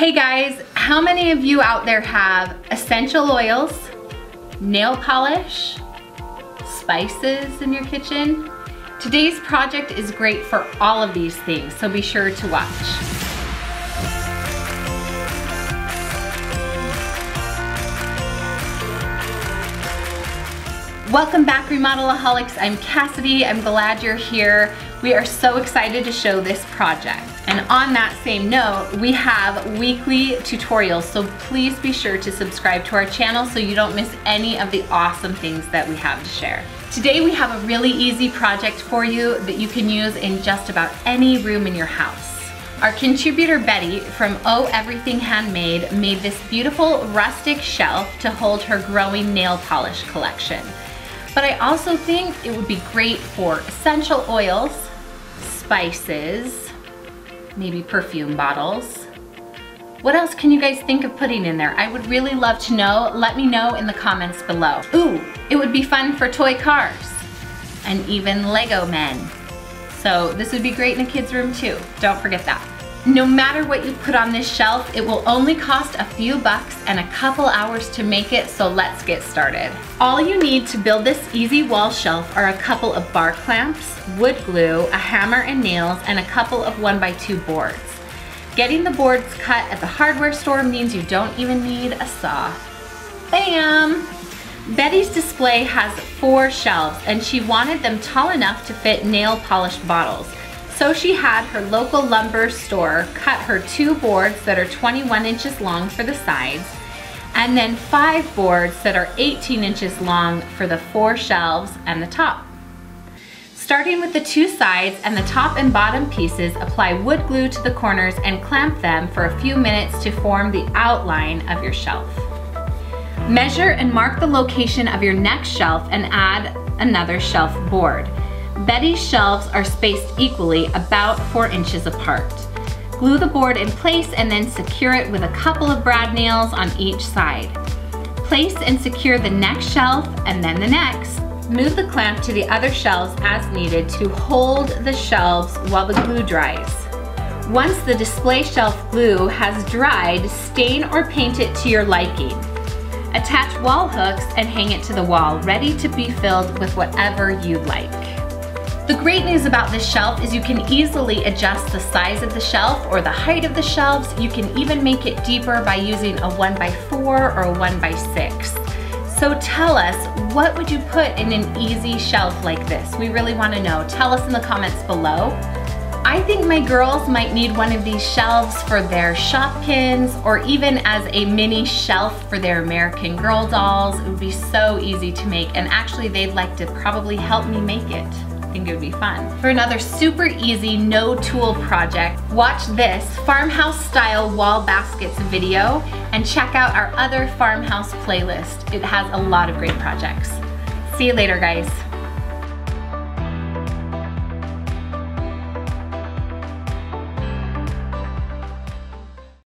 Hey guys, how many of you out there have essential oils, nail polish, spices in your kitchen? Today's project is great for all of these things, so be sure to watch. Welcome back, Remodelaholics. I'm Cassidy. I'm glad you're here. We are so excited to show this project. And on that same note, we have weekly tutorials, so please be sure to subscribe to our channel so you don't miss any of the awesome things that we have to share. Today we have a really easy project for you that you can use in just about any room in your house. Our contributor Betty from Oh Everything Handmade made this beautiful rustic shelf to hold her growing nail polish collection. But I also think it would be great for essential oils, spices, maybe perfume bottles. What else can you guys think of putting in there? I would really love to know. Let me know in the comments below. Ooh, it would be fun for toy cars and even Lego men. So this would be great in a kid's room too. Don't forget that. No matter what you put on this shelf, it will only cost a few bucks and a couple hours to make it, so let's get started. All you need to build this easy wall shelf are a couple of bar clamps, wood glue, a hammer and nails, and a couple of 1x2 boards. Getting the boards cut at the hardware store means you don't even need a saw. Bam! Betty's display has 4 shelves, and she wanted them tall enough to fit nail polish bottles. So she had her local lumber store cut her 2 boards that are 21 inches long for the sides, and then 5 boards that are 18 inches long for the 4 shelves and the top. Starting with the 2 sides and the top and bottom pieces, apply wood glue to the corners and clamp them for a few minutes to form the outline of your shelf. Measure and mark the location of your next shelf and add another shelf board. Betty's shelves are spaced equally, about 4 inches apart. Glue the board in place and then secure it with a couple of brad nails on each side. Place and secure the next shelf and then the next. Move the clamp to the other shelves as needed to hold the shelves while the glue dries. Once the display shelf glue has dried, stain or paint it to your liking. Attach wall hooks and hang it to the wall, ready to be filled with whatever you'd like. The great news about this shelf is you can easily adjust the size of the shelf or the height of the shelves. You can even make it deeper by using a 1x4 or a 1x6. So tell us, what would you put in an easy shelf like this? We really want to know. Tell us in the comments below. I think my girls might need one of these shelves for their Shopkins, or even as a mini shelf for their American Girl dolls. It would be so easy to make, and actually they'd like to probably help me make it. I think it would be fun. For another super easy, no tool project, watch this farmhouse style wall baskets video and check out our other farmhouse playlist. It has a lot of great projects. See you later, guys.